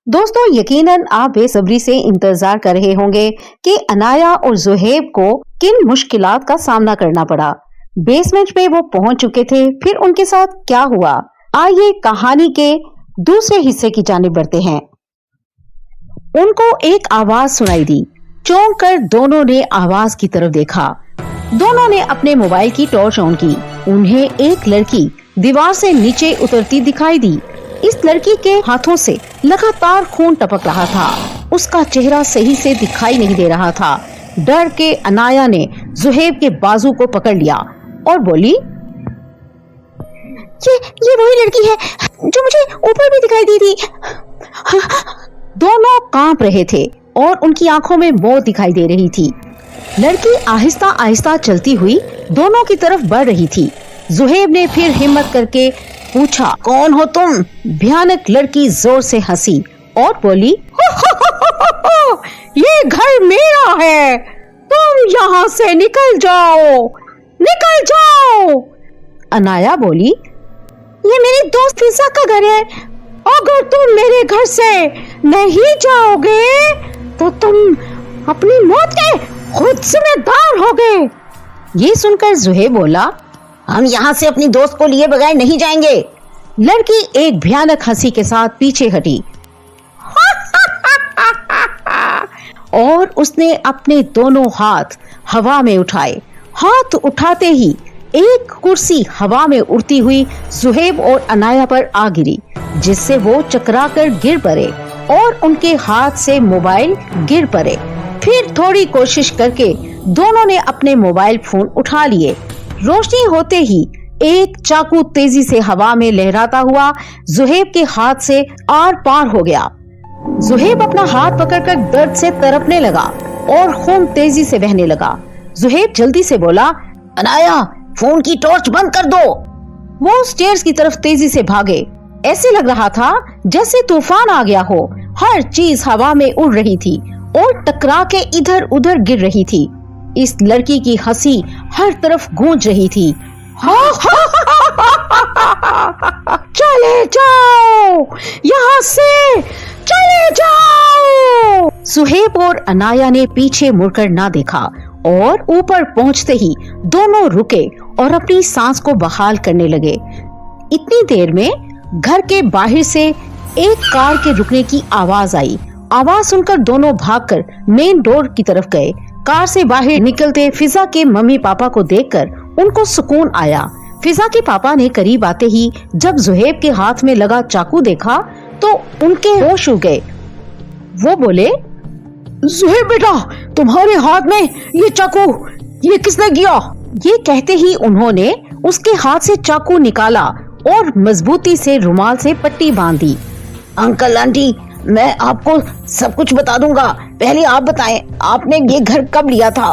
दोस्तों यकीनन आप बेसब्री से इंतजार कर रहे होंगे कि अनाया और ज़ुहैब को किन मुश्किलात का सामना करना पड़ा। बेसमेंट में वो पहुंच चुके थे, फिर उनके साथ क्या हुआ। आइए कहानी के दूसरे हिस्से की जानिब बढ़ते हैं। उनको एक आवाज सुनाई दी। चौंक कर दोनों ने आवाज की तरफ देखा। दोनों ने अपने मोबाइल की टॉर्च ऑन की। उन्हें एक लड़की दीवार से नीचे उतरती दिखाई दी। इस लड़की के हाथों से लगातार खून टपक रहा था। उसका चेहरा सही से दिखाई नहीं दे रहा था। डर के अनाया ने ज़ुहैब के बाजू को पकड़ लिया और बोली, ये वही लड़की है जो मुझे ऊपर भी दिखाई दी थी। दोनों कांप रहे थे और उनकी आंखों में मौत दिखाई दे रही थी। लड़की आहिस्ता आहिस्ता चलती हुई दोनों की तरफ बढ़ रही थी। ज़ुहैब ने फिर हिम्मत करके पूछा, कौन हो तुम? भयानक लड़की जोर से हंसी और बोली, ये घर मेरा है, तुम यहाँ से निकल जाओ, निकल जाओ। अनाया बोली, ये मेरी दोस्त फिजा का घर है, अगर तुम मेरे घर से नहीं जाओगे तो तुम अपनी मौत के खुद जिम्मेदार होगे। ये सुनकर ज़ुहैब बोला, हम यहाँ से अपनी दोस्त को लिए बगैर नहीं जाएंगे। लड़की एक भयानक हंसी के साथ पीछे हटी और उसने अपने दोनों हाथ हवा में उठाए। हाथ उठाते ही एक कुर्सी हवा में उड़ती हुई ज़ुहैब और अनाया पर आ गिरी, जिससे वो चकराकर गिर पड़े और उनके हाथ से मोबाइल गिर पड़े। फिर थोड़ी कोशिश करके दोनों ने अपने मोबाइल फोन उठा लिए। रोशनी होते ही एक चाकू तेजी से हवा में लहराता हुआ ज़ुहैब के हाथ से आर पार हो गया। ज़ुहैब अपना हाथ पकड़कर दर्द से तड़पने लगा और खून तेजी से बहने लगा। ज़ुहैब जल्दी से बोला, अनाया फोन की टॉर्च बंद कर दो। वो स्टेयर्स की तरफ तेजी से भागे। ऐसे लग रहा था जैसे तूफान आ गया हो। हर चीज हवा में उड़ रही थी और टकरा के इधर उधर गिर रही थी। इस लड़की की हंसी हर तरफ गूंज रही थी। चले जाओ यहाँ से, चले जाओ। ज़ुहैब और अनाया ने पीछे मुड़कर ना देखा और ऊपर पहुंचते ही दोनों रुके और अपनी सांस को बहाल करने लगे। इतनी देर में घर के बाहर से एक कार के रुकने की आवाज आई। आवाज सुनकर दोनों भागकर मेन डोर की तरफ गए। कार से बाहर निकलते फिजा के मम्मी पापा को देखकर उनको सुकून आया। फिजा के पापा ने करीब आते ही जब ज़ुहैब के हाथ में लगा चाकू देखा तो उनके होश उड़ गए। वो बोले, ज़ुहैब बेटा, तुम्हारे हाथ में ये चाकू, ये किसने किया? ये कहते ही उन्होंने उसके हाथ से चाकू निकाला और मजबूती से रुमाल से पट्टी बांध दी। अंकल आंटी, मैं आपको सब कुछ बता दूंगा, पहले आप बताएं, आपने ये घर कब लिया था?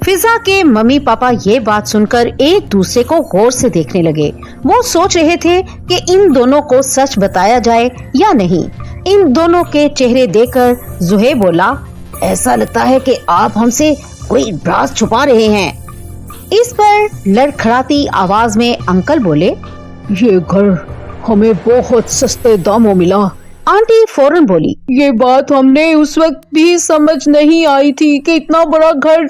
फिजा के मम्मी पापा ये बात सुनकर एक दूसरे को गौर से देखने लगे। वो सोच रहे थे कि इन दोनों को सच बताया जाए या नहीं। इन दोनों के चेहरे देखकर ज़ुहैब बोला, ऐसा लगता है कि आप हमसे कोई राज छुपा रहे हैं। इस पर लड़खड़ाती आवाज में अंकल बोले, ये घर हमें बहुत सस्ते दामों मिला। आंटी फौरन बोली, ये बात हमने उस वक्त भी समझ नहीं आई थी कि इतना बड़ा घर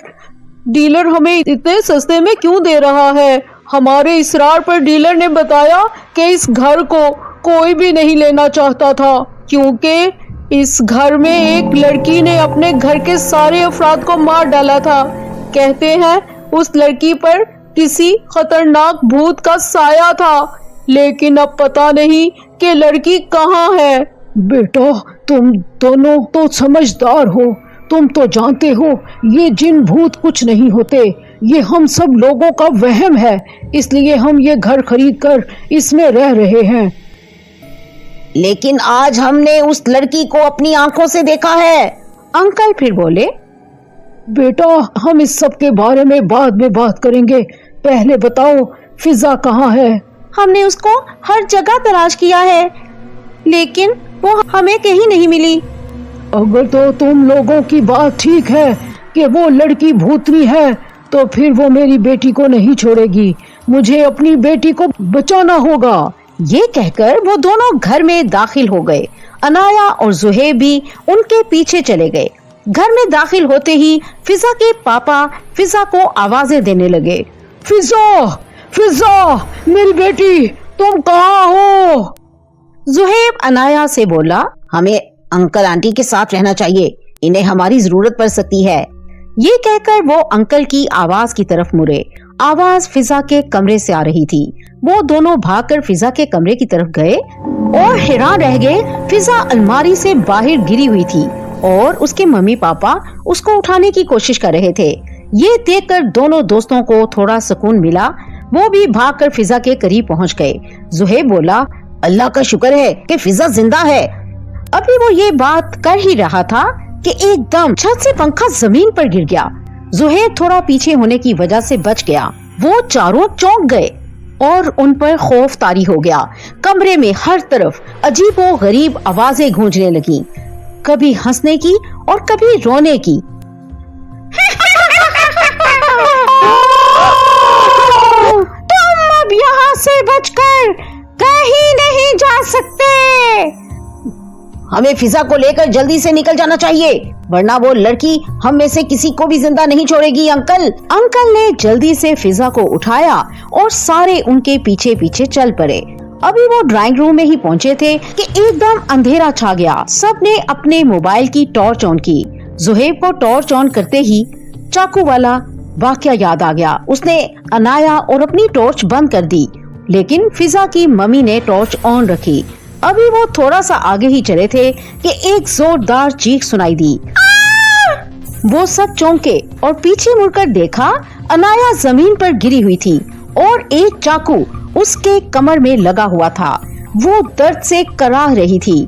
डीलर हमें इतने सस्ते में क्यों दे रहा है। हमारे इसरार पर डीलर ने बताया कि इस घर को कोई भी नहीं लेना चाहता था, क्योंकि इस घर में एक लड़की ने अपने घर के सारे अफराद को मार डाला था। कहते हैं उस लड़की पर किसी खतरनाक भूत का साया था, लेकिन अब पता नहीं कि लड़की कहाँ है। बेटा, तुम दोनों तो समझदार हो, तुम तो जानते हो ये जिन भूत कुछ नहीं होते, ये हम सब लोगों का वहम है, इसलिए हम ये घर खरीद कर इसमें रह रहे हैं। लेकिन आज हमने उस लड़की को अपनी आंखों से देखा है। अंकल फिर बोले, बेटा, हम इस सब के बारे में बाद में बात करेंगे, पहले बताओ फिजा कहाँ है? हमने उसको हर जगह तलाश किया है, लेकिन वो हमें कहीं नहीं मिली। अगर तो तुम लोगों की बात ठीक है कि वो लड़की भूतनी है, तो फिर वो मेरी बेटी को नहीं छोड़ेगी। मुझे अपनी बेटी को बचाना होगा। ये कहकर वो दोनों घर में दाखिल हो गए। अनाया और ज़ुहैब भी उनके पीछे चले गए। घर में दाखिल होते ही फिजा के पापा फिजा को आवाजें देने लगे। फिजा, फिजा, मेरी बेटी, तुम कहाँ हो? ज़ुहैब अनाया से बोला, हमें अंकल आंटी के साथ रहना चाहिए, इन्हें हमारी जरूरत पड़ सकती है। ये कहकर वो अंकल की आवाज की तरफ मुड़े। आवाज फिजा के कमरे से आ रही थी। वो दोनों भागकर फिजा के कमरे की तरफ गए और हैरान रह गए। फिजा अलमारी से बाहर गिरी हुई थी और उसके मम्मी पापा उसको उठाने की कोशिश कर रहे थे। ये देखकर दोनों दोस्तों को थोड़ा सुकून मिला। वो भी भागकर फिजा के करीब पहुंच गए। ज़ुहैब बोला, अल्लाह का शुक्र है कि फिजा जिंदा है। अभी वो ये बात कर ही रहा था कि एकदम छत से पंखा जमीन पर गिर गया। ज़ुहैब थोड़ा पीछे होने की वजह से बच गया। वो चारों चौंक गए और उन पर खौफ तारी हो गया। कमरे में हर तरफ अजीबो गरीब आवाजें गूंजने लगी, कभी हंसने की और कभी रोने की। तुम अब यहाँ से बचकर कहीं नहीं जा सकते। हमें फिजा को लेकर जल्दी से निकल जाना चाहिए, वरना वो लड़की हम में से किसी को भी जिंदा नहीं छोड़ेगी। अंकल ने जल्दी से फिजा को उठाया और सारे उनके पीछे पीछे चल पड़े। अभी वो ड्राइंग रूम में ही पहुंचे थे कि एकदम अंधेरा छा गया। सबने अपने मोबाइल की टॉर्च ऑन की। ज़ुहैब को टॉर्च ऑन करते ही चाकू वाला वाकया याद आ गया। उसने अनाया और अपनी टॉर्च बंद कर दी, लेकिन फिजा की मम्मी ने टॉर्च ऑन रखी। अभी वो थोड़ा सा आगे ही चले थे कि एक जोरदार चीख सुनाई दी। वो सब चौंके और पीछे मुड़कर देखा, अनाया जमीन पर गिरी हुई थी और एक चाकू उसके कमर में लगा हुआ था। वो दर्द से कराह रही थी।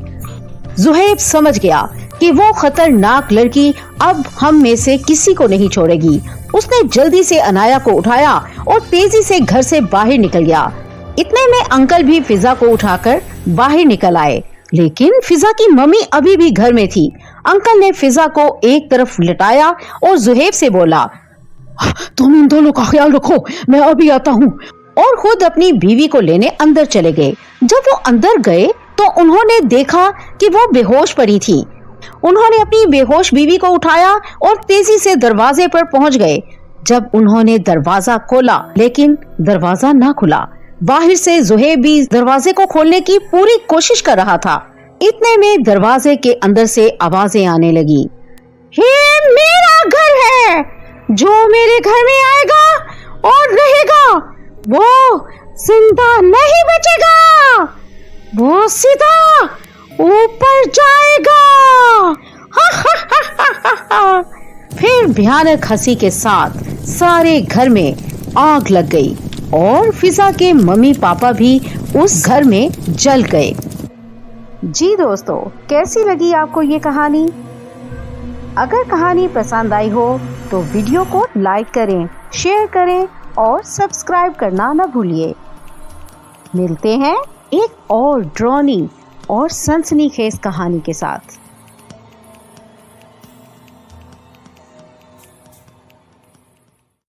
ज़ुहैब समझ गया कि वो खतरनाक लड़की अब हम में से किसी को नहीं छोड़ेगी। उसने जल्दी से अनाया को उठाया और तेजी से घर से बाहर निकल गया। इतने में अंकल भी फिजा को उठाकर बाहर निकल आए, लेकिन फिजा की मम्मी अभी भी घर में थी। अंकल ने फिजा को एक तरफ लिटाया और ज़ुहैब से बोला, तुम इन दोनों का ख्याल रखो, मैं अभी आता हूँ। और खुद अपनी बीवी को लेने अंदर चले गए। जब वो अंदर गए तो उन्होंने देखा कि वो बेहोश पड़ी थी। उन्होंने अपनी बेहोश बीवी को उठाया और तेजी से दरवाजे पर पहुंच गए। जब उन्होंने दरवाजा खोला, लेकिन दरवाजा ना खुला। बाहर से ज़ुहैब भी दरवाजे को खोलने की पूरी कोशिश कर रहा था। इतने में दरवाजे के अंदर से आवाजें आने लगी। ये मेरा घर है, जो मेरे घर में आएगा और रहेगा वो जिंदा नहीं बचेगा, वो सीधा ऊपर जाएगा। फिर भयानक हंसी के साथ सारे घर में आग लग गई और फिजा के मम्मी पापा भी उस घर में जल गए। जी दोस्तों, कैसी लगी आपको ये कहानी? अगर कहानी पसंद आई हो तो वीडियो को लाइक करें, शेयर करें और सब्सक्राइब करना न भूलिए। मिलते हैं एक और ड्रॉनी और सनसनीखेज कहानी के साथ।